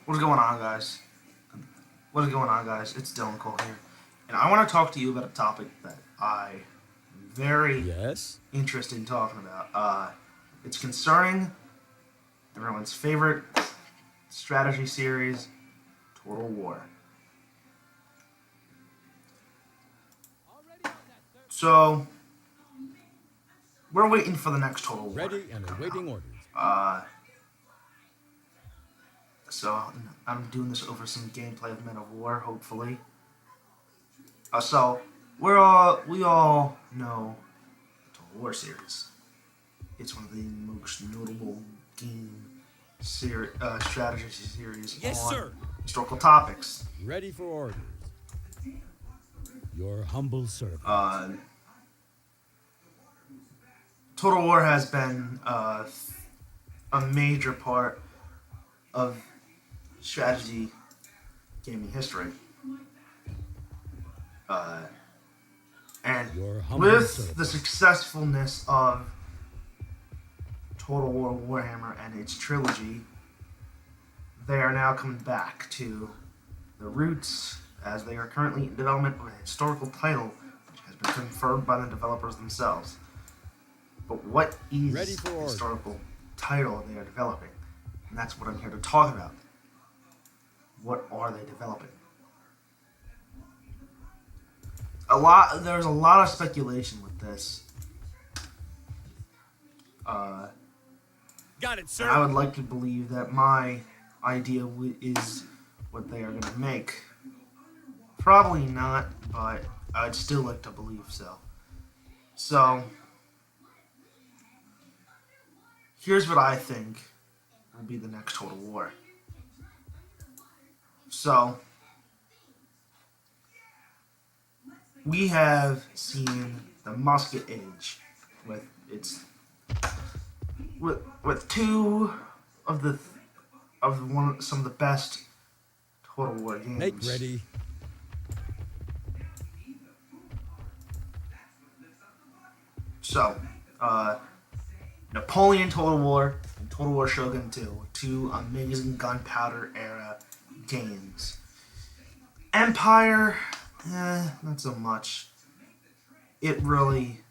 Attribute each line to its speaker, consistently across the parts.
Speaker 1: What's going on, guys? What is going on, guys? It's Dylan Cole here, and I want to talk to you about a topic that I'm very
Speaker 2: Yes?
Speaker 1: interested in talking about. It's concerning everyone's favorite strategy series, Total War. So we're waiting for the next Total War
Speaker 2: Ready and
Speaker 1: to come out.
Speaker 2: awaiting orders.
Speaker 1: Uh, so I'm doing this over some gameplay of Men of War, hopefully. So we all know the Total War series. It's one of the most notable strategy series
Speaker 2: Yes,
Speaker 1: on
Speaker 2: sir.
Speaker 1: historical topics.
Speaker 2: Ready for orders. Your humble servant.
Speaker 1: Total War has been a major part of strategy gaming history. And
Speaker 2: Your humble
Speaker 1: with
Speaker 2: servant.
Speaker 1: the successfulness of Total War Warhammer and its trilogy, they are now coming back to the roots as they are currently in development of a historical title which has been confirmed by the developers themselves. But what
Speaker 2: Ready
Speaker 1: is
Speaker 2: for
Speaker 1: the
Speaker 2: orders.
Speaker 1: historical title they are developing? And that's what I'm here to talk about. What are they developing? There's a lot of speculation with this.
Speaker 2: Got it,
Speaker 1: And
Speaker 2: sir.
Speaker 1: I would like to believe that my idea is what they are going to make. Probably not, but I'd still like to believe so. So, here's what I think will be the next Total War. So, we have seen the Musket Age with its with two of the some of the best Total War games.
Speaker 2: Make ready.
Speaker 1: So, Napoleon Total War and Total War Shogun 2, two amazing gunpowder era games. Empire, not so much. It really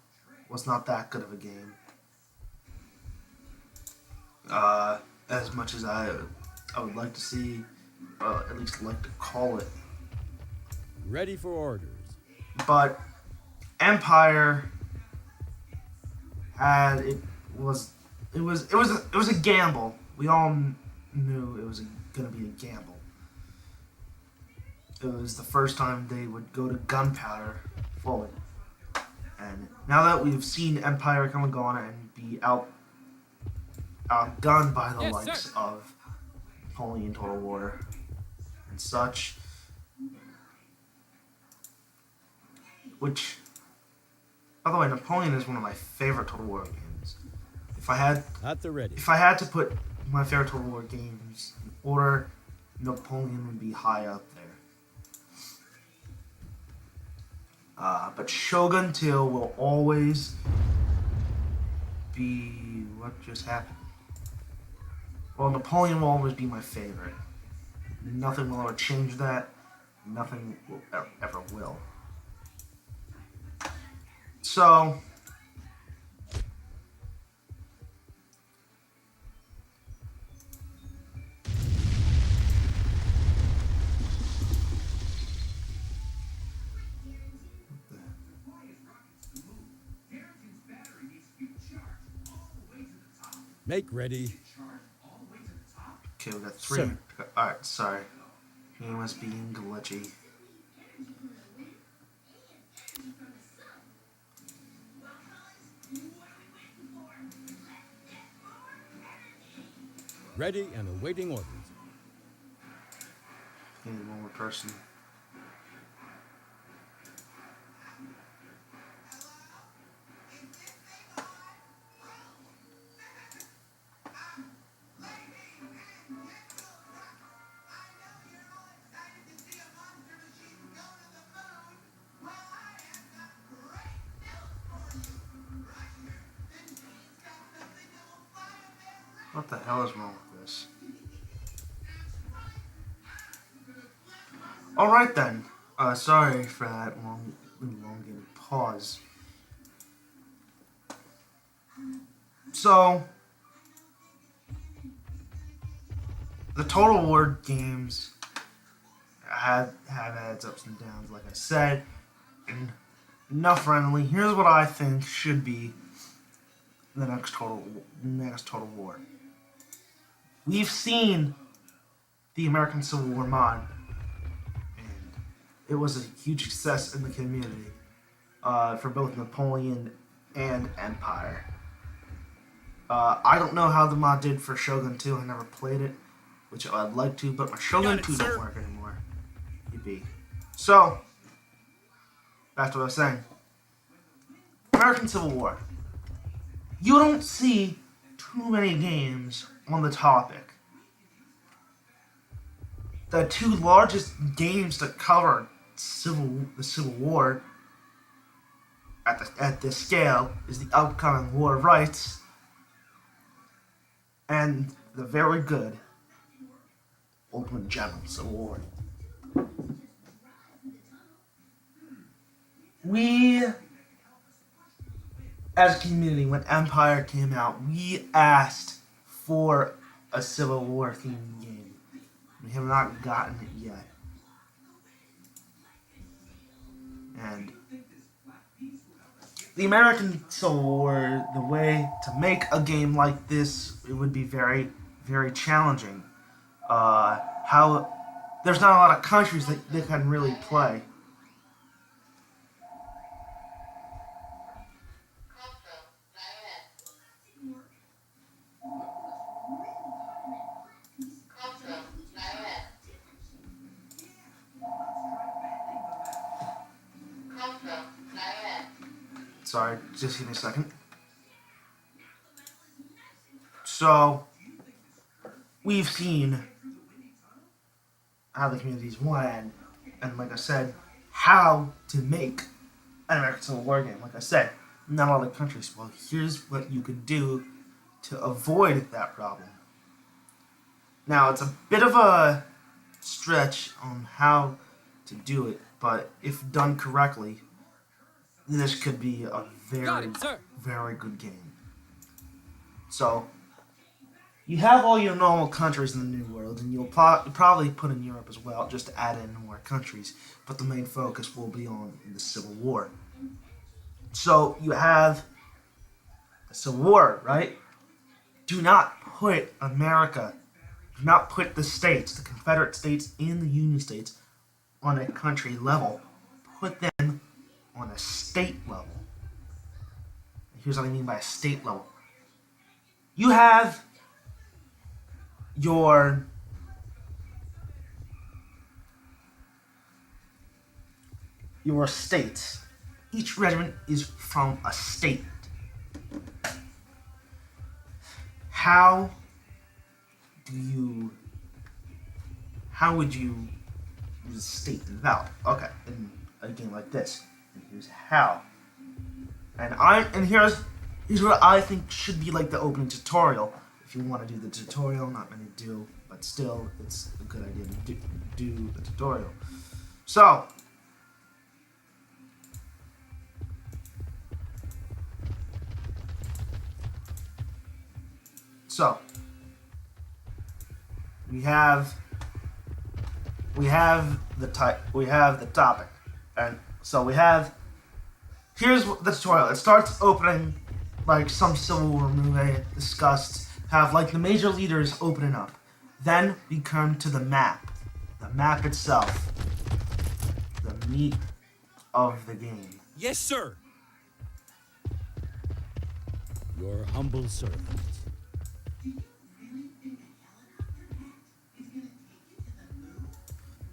Speaker 1: was not that good of a game. As much as I would like to see, at least like to call it.
Speaker 2: Ready for orders.
Speaker 1: But Empire had it was a gamble. We all knew it was going to be a gamble. It was the first time they would go to gunpowder fully. And now that we've seen Empire come and go on and be outgunned by the
Speaker 2: Yes,
Speaker 1: likes
Speaker 2: sir.
Speaker 1: of Napoleon Total War and such, which, by the way, Napoleon is one of my favorite Total War games. If I had to put my favorite Total War games in order, Napoleon would be high up there. But Shogun 2 will always be what just happened. Well, Napoleon will always be my favorite. Nothing will ever change that. Nothing will ever will. So,
Speaker 2: Make ready.
Speaker 1: okay, we got three.
Speaker 2: Sir.
Speaker 1: Alright, sorry. He must be glitchy.
Speaker 2: Ready and awaiting orders.
Speaker 1: Need one more person. What the hell is wrong with this? All right then. Sorry for that elongated pause. So, the Total War games have had its ups and downs, like I said, and enough friendly. Here's what I think should be the next Total War. We've seen the American Civil War mod, and it was a huge success in the community for both Napoleon and Empire. I don't know how the mod did for Shogun 2. I never played it, which I'd like to, but my Shogun 2 don't work anymore. Yippee. So, back to what I was saying. American Civil War. You don't see too many games on the topic. The two largest games to cover the Civil War at this scale is the upcoming War of Rights and the very good Ultimate General Civil War. We, as a community, when Empire came out, we asked for a Civil War themed game. We have not gotten it yet. And the American Civil War, the way to make a game like this, it would be very, very challenging. How there's not a lot of countries that they can really play. Sorry, just give me a second. So, we've seen how the communities want, and like I said, how to make an American Civil War game. Like I said, not all the countries. Well, here's what you can do to avoid that problem. Now, it's a bit of a stretch on how to do it, but if done correctly, this could be a very, very good game. So, you have all your normal countries in the New World, and you'll probably put in Europe as well, just to add in more countries. But the main focus will be on the Civil War. So, you have the Civil War, right? Do not put America, do not put the states, the Confederate States and the Union States, on a country level. Put them on a state level. Here's what I mean by a state level. You have your states. Each regiment is from a state. How would you use a state develop? Okay, in a game like this. And here's how. And here's what I think should be like the opening tutorial. If you want to do the tutorial, not many do, but still, it's a good idea to do the tutorial. So, we have the topic, and so here's the tutorial. It starts opening like some Civil War movie discussed. Have like the major leaders opening up. Then we come to the map. The map itself. The meat of the game.
Speaker 2: Yes, sir. Your humble servant.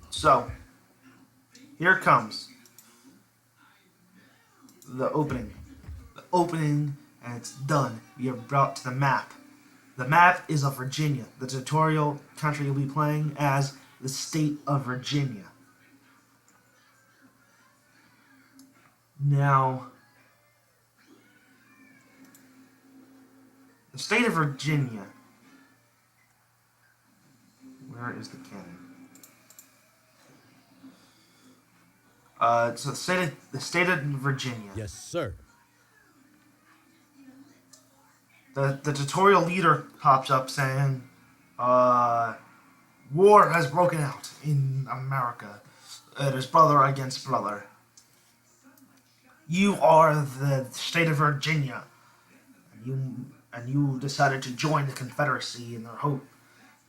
Speaker 1: So, here comes the opening. The opening, and it's done. We are brought to the map. The map is of Virginia. The tutorial country you'll be playing as the state of Virginia. Now, the state of Virginia. Where is the cannon? So the state of Virginia.
Speaker 2: Yes, sir.
Speaker 1: The tutorial leader pops up saying, war has broken out in America. It is brother against brother. You are the state of Virginia, and you decided to join the Confederacy in their hope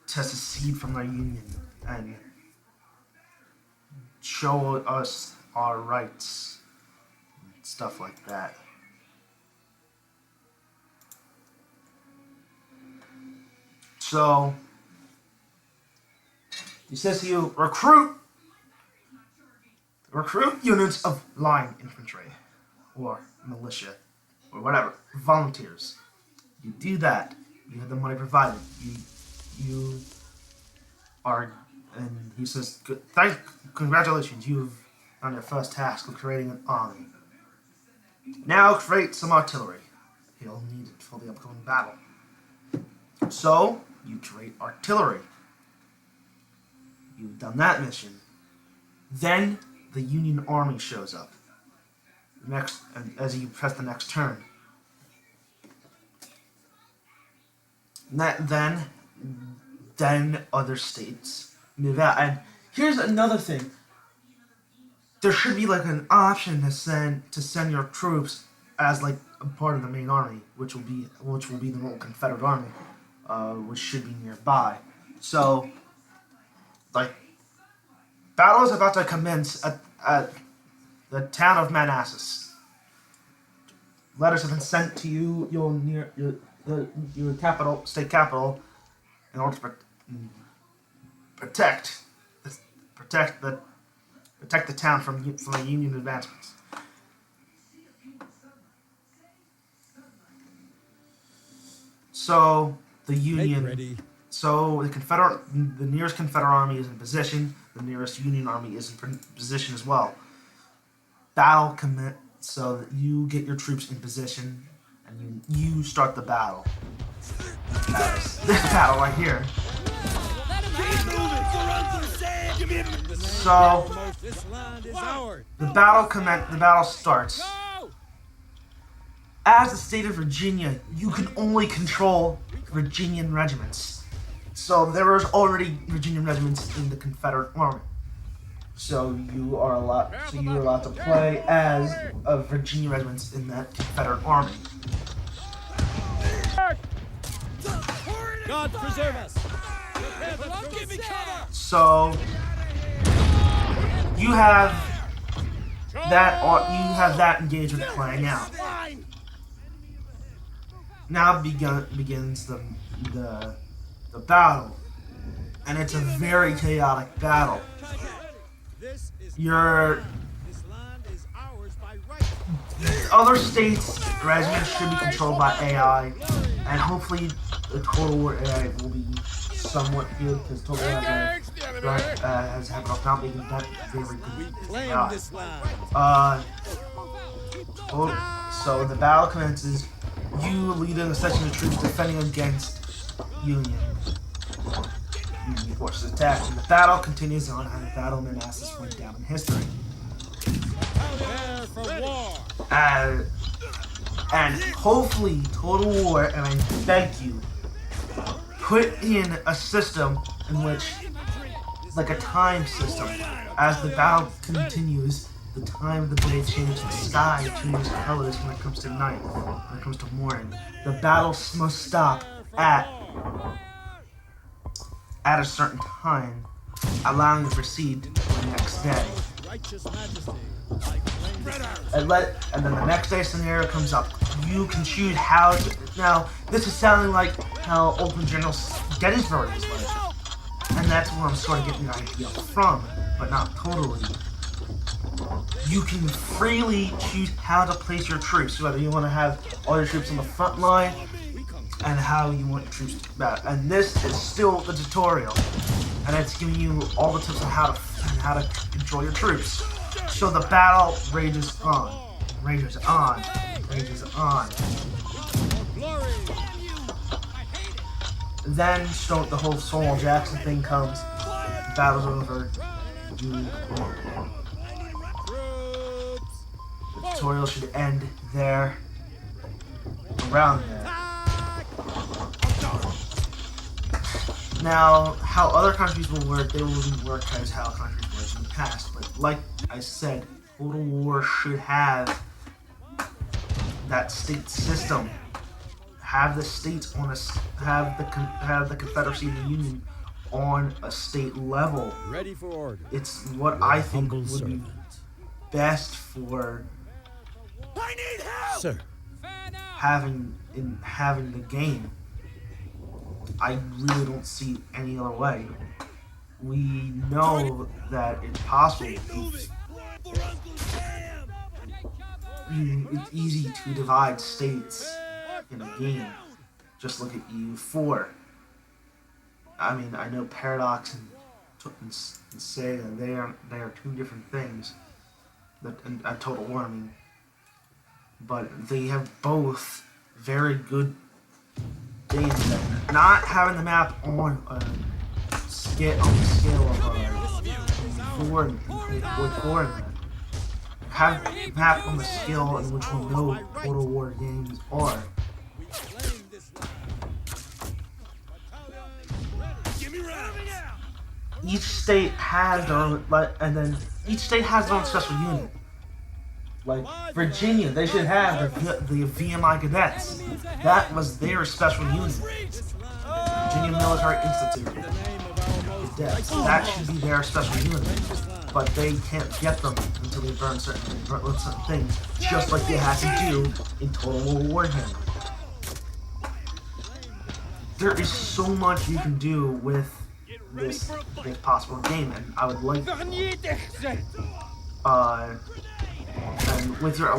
Speaker 1: to secede from their union and show us our rights, and stuff like that. So he says to you, recruit units of line infantry or militia or whatever, volunteers. You do that. You have the money provided. You are, and he says, congratulations, you've done your first task of creating an army. Now create some artillery. He'll need it for the upcoming battle. So, you create artillery. You've done that mission. Then, the Union Army shows up. Next, and as you press the next turn. Then other states move out. And here's another thing. There should be like an option to send your troops as like a part of the main army, which will be the whole Confederate Army, which should be nearby. So, like, battle is about to commence at the town of Manassas. Letters have been sent to you, your capital, state capital, in order to protect the town from the Union advancements. So the Union, the nearest Confederate army is in position. The nearest Union army is in position as well. Battle commit, so that you get your troops in position, and you start the battle. This battle right here. So the battle starts. As the state of Virginia, you can only control Virginian regiments. So there was already Virginian regiments in the Confederate Army. So you're allowed to play as a Virginia regiments in that Confederate Army.
Speaker 2: God preserve us.
Speaker 1: So you have that engagement playing out. Now begins the battle, and it's a very chaotic battle. Other states' regiments should be controlled by AI, and hopefully the Total War AI will be somewhat good, because Total War has had not making that very good AI. So the battle commences. You lead in a section of troops defending against Union forces attack, and the battle continues on how the Battle of Manassas went down in history. And hopefully Total War, and I beg you, put in a system in which, like a time system, as the battle continues, the time of the day changes, the sky changes colors when it comes to night, when it comes to morning. The battle must stop at a certain time, allowing you to proceed to the next day. And then the next day scenario comes up. You can choose how to... Now, this is sounding like how Open General Gettysburg is like. And that's where I'm sort of getting the idea from, but not totally. You can freely choose how to place your troops, whether you want to have all your troops on the front line, and how you want your troops to battle. And this is still the tutorial, and it's giving you all the tips on how to control your troops. So the battle rages on, rages on, rages on. Then the whole Stonewall Jackson thing comes. The battle's over. tutorial should end there, around there. Now, how other countries will work, they wouldn't work as how countries worked in the past. But like I said, Total War should have that state system. Have the states on have the Confederacy and the Union on a state level.
Speaker 2: Ready for order.
Speaker 1: It's what
Speaker 2: Your
Speaker 1: I think
Speaker 2: humble
Speaker 1: would
Speaker 2: servant.
Speaker 1: be best for
Speaker 3: I need help!
Speaker 2: Sir.
Speaker 1: having the game. I really don't see any other way. We know that it's possible. It's easy to divide states in a game. Just look at EU4. I mean, I know Paradox and Sega, they are two different things. And Total War, I mean. But they have both very good games. Not having the map on a scale of 4 and 4 in that. Have the map on the scale in which we know Total War games are. Each state has their own, and then each state has their own special unit. Like Virginia, they should have the VMI cadets. That was their special unit. Virginia Military Institute cadets. That should be their special unit. But they can't get them until they burn certain things, just like they had to do in Total War Warhammer. There is so much you can do with this possible game, and I would like and with your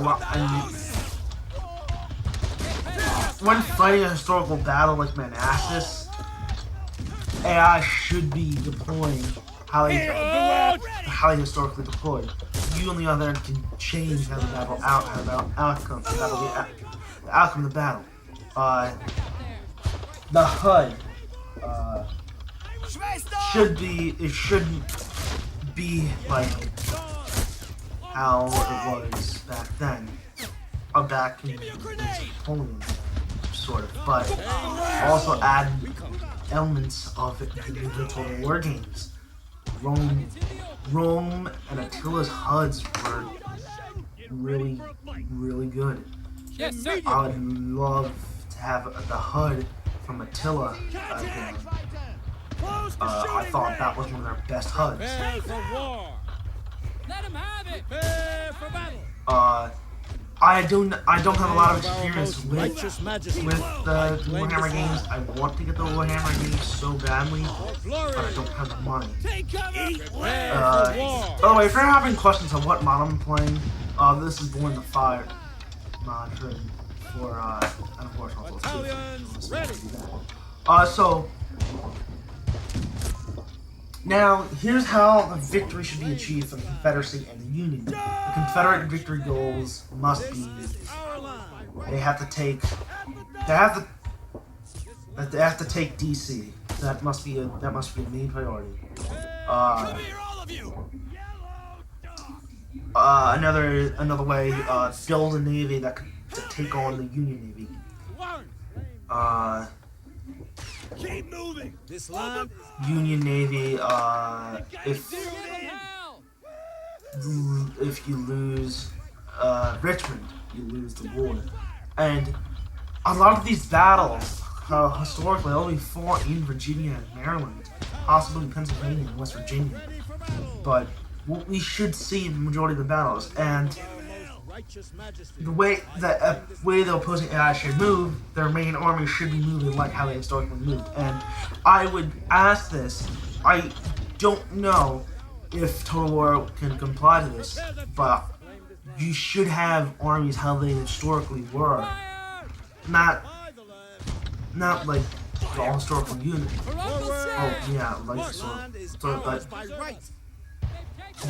Speaker 1: when fighting a historical battle like Manassas, AI should be deploying how they historically deployed. You on the other end can change how the battle outcome of the battle. The HUD shouldn't be like how it was back then, back in Poland, sort of, but also add elements of it to the Total War games. Rome and Attila's HUDs were really, really good.
Speaker 4: Yes, sir.
Speaker 1: I would love to have the HUD from Attila again. I thought that was one of their best HUDs.
Speaker 3: Prepare for war.
Speaker 4: Let him have it.
Speaker 3: Prepare for battle.
Speaker 1: I don't have a lot of experience with
Speaker 3: Righteous Majesty.
Speaker 1: the Warhammer games. I want to get the Warhammer games so badly, but I don't have the money.
Speaker 3: Take cover. Prepare for war.
Speaker 1: By the way, if you're having questions on what mod I'm playing, this is Born the Fire mod for unfortunately.
Speaker 3: Battalions ready.
Speaker 1: So now here's how the victory should be achieved for the Confederacy and the Union. The Confederate victory goals must be
Speaker 3: Our line.
Speaker 1: they have to take DC. That must be a main priority.
Speaker 3: Here, all of you.
Speaker 1: Another way, build a navy that could take on the Union Navy.
Speaker 3: Keep moving. This line.
Speaker 1: Union Navy, if you lose Richmond, you lose the war. And a lot of these battles, historically, only fought in Virginia and Maryland, possibly Pennsylvania and West Virginia. But what we should see in the majority of the battles, and the way the opposing AI should move, their main army should be moving like how they historically moved. And I would ask this, I don't know if Total War can comply to this, but you should have armies how they historically were. Not like all historical units. Oh yeah, like but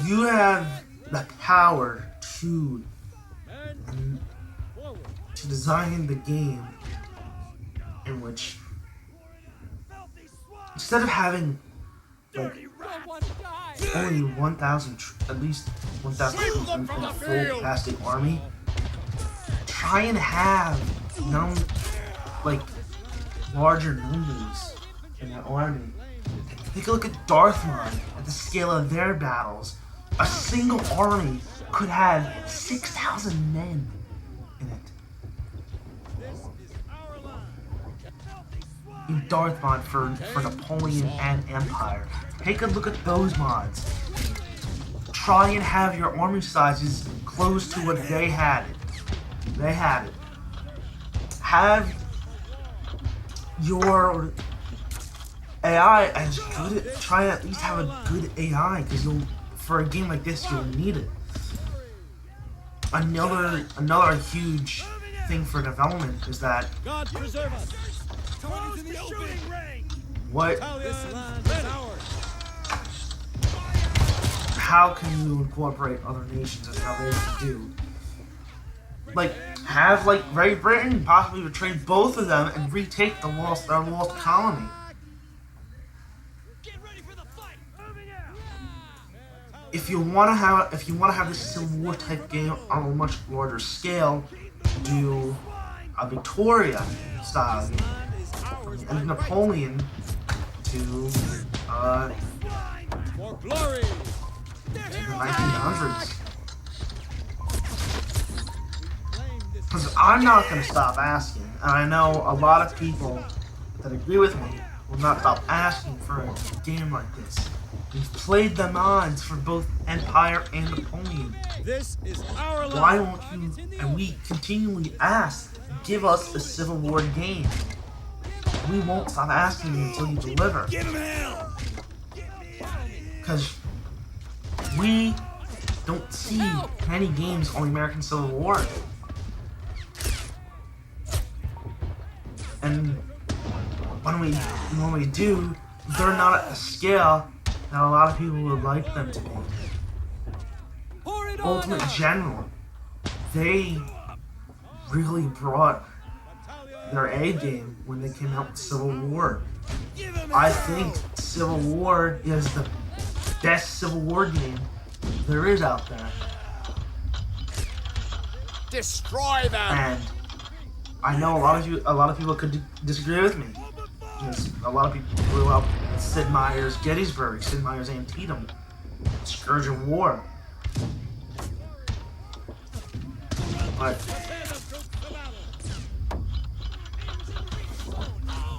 Speaker 1: you have the power to design the game in which instead of having like only 1,000, at least 1,000 troops in a full capacity army, try and have larger numbers in that army. Take a look at Darthmon at the scale of their battles. A single army could have 6,000 men in it. In Darthmon for Napoleon and Empire. Take a look at those mods. Try and have your army sizes close to what they had it. They had it. Have your AI as good. Try and at least have a good AI, because for a game like this you'll need it. Another huge thing for development is that
Speaker 3: God preserve us. Close the shooting range.
Speaker 1: what
Speaker 3: This land is ours.
Speaker 1: how can you incorporate other nations as how they do? Like, have Great Britain possibly betray both of them and retake their lost colony.
Speaker 3: Get ready for the fight. Moving out.
Speaker 1: If you want to have this Civil War type game on a much larger scale, do a Victoria style game. And Napoleon to
Speaker 3: For glory.
Speaker 1: the 1900s. Because I'm not going to stop asking, and I know a lot of people that agree with me will not stop asking for a game like this. We've played the mods for both Empire and Napoleon.
Speaker 3: This is our land.
Speaker 1: Why won't you, and we continually ask, give us a Civil War game. We won't stop asking you until you deliver.
Speaker 3: Give him hell.
Speaker 1: Because we don't see many games on the American Civil War. And when we do, they're not at the scale that a lot of people would like them to be.
Speaker 4: Pour it on
Speaker 1: Ultimate
Speaker 4: us.
Speaker 1: General, they really brought their A game when they came out with Civil War. I think Civil War is the best Civil War game there is out there.
Speaker 3: Destroy them.
Speaker 1: And I know a lot of people could disagree with me. Because a lot of people grew up with Sid Meier's Gettysburg, Sid Meier's Antietam, Scourge of War. But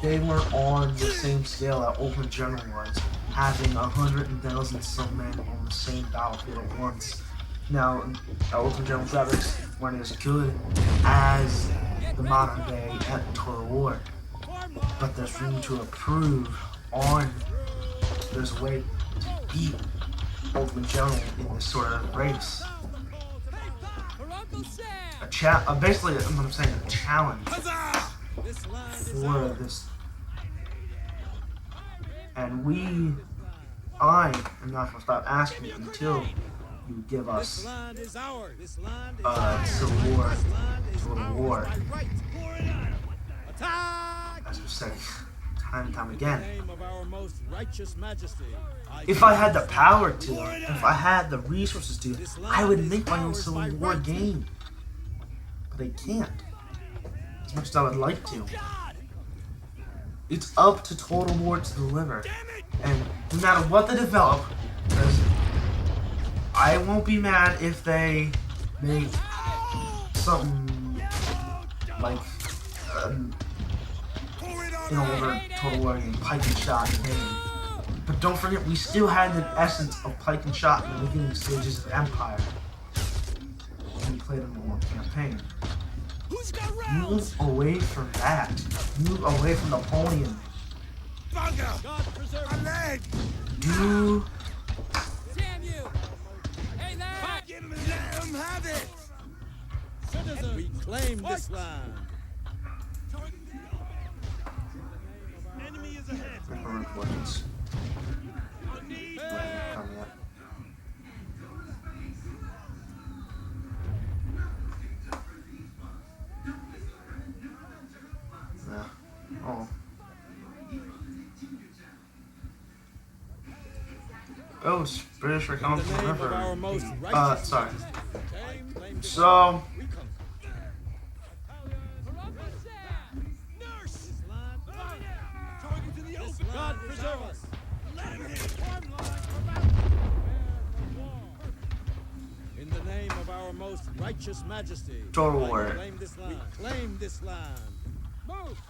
Speaker 1: they weren't on the same scale that Ultimate General was, having 100,000 some men on the same battlefield at once. Now, Ultimate General graphics weren't as good as the modern day Total War, but there's room to improve on. There's a way to beat Ultimate General in this sort of race.
Speaker 4: For Uncle Sam.
Speaker 1: Basically, what I'm saying, a challenge
Speaker 3: This land is
Speaker 1: for this. And I am not going to stop asking until you give us
Speaker 3: land is ours. This land is
Speaker 1: Civil War, Total War,
Speaker 3: right. Attack!
Speaker 1: as we've said time and time again.
Speaker 3: Name of our most righteous majesty.
Speaker 1: If I had the power to, if I had the resources to, I would make my own Civil War game. But I can't. As much as I would like to. It's up to Total War to deliver. And no matter what they develop, because I won't be mad if they make something like older Total War game, Pike and Shot game. But don't forget, we still had the essence of Pike and Shot in the beginning stages of Empire. And we played in the one campaign.
Speaker 3: Who's got rounds?
Speaker 1: Move away from that. Move away from Napoleon.
Speaker 3: Bunga! God preserve a leg!
Speaker 1: Do
Speaker 4: Damn you. Hey there.
Speaker 3: Give him and let him have it! Citizens, reclaim this land. Enemy is ahead.
Speaker 1: weapons. Come yet. Yeah. Oh. Oh, it's British Recon
Speaker 3: The name of our
Speaker 1: forever.
Speaker 3: most righteous
Speaker 1: Sorry.
Speaker 3: majesty. Claim the
Speaker 1: So,
Speaker 3: most righteous majesty,
Speaker 1: Total
Speaker 3: I
Speaker 1: War.
Speaker 3: claim this land. We claim this land.
Speaker 4: Move.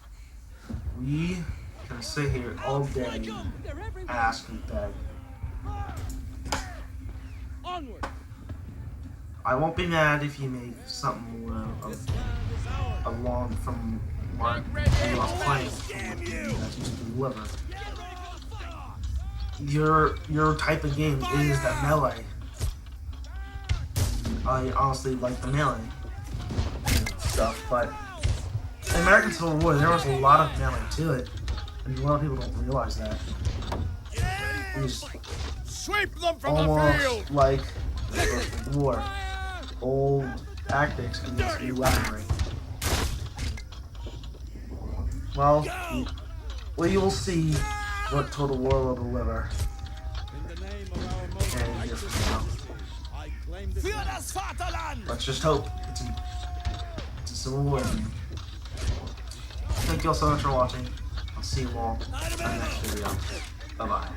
Speaker 1: We can sit here all day,
Speaker 4: They're everywhere.
Speaker 1: ask and beg.
Speaker 4: Onward.
Speaker 1: I won't be mad if you make something more
Speaker 3: This land is ours.
Speaker 1: along from what you are playing that you can deliver. Your type of game is that melee. I honestly like the melee stuff, but in American Civil War there was a lot of melee to it, and a lot of people don't realize that. It was
Speaker 3: Sweep them from the
Speaker 1: almost
Speaker 3: field.
Speaker 1: like the First World War. Old tactics against new weaponry. Well, we will see what Total War will deliver.
Speaker 3: In the name of our most
Speaker 1: And here
Speaker 3: righteous
Speaker 1: from now.
Speaker 3: majesty, I claim this land.
Speaker 1: Let's just hope it's a Civil War. Thank you all so much for watching. I'll see you all in the next video. Bye bye.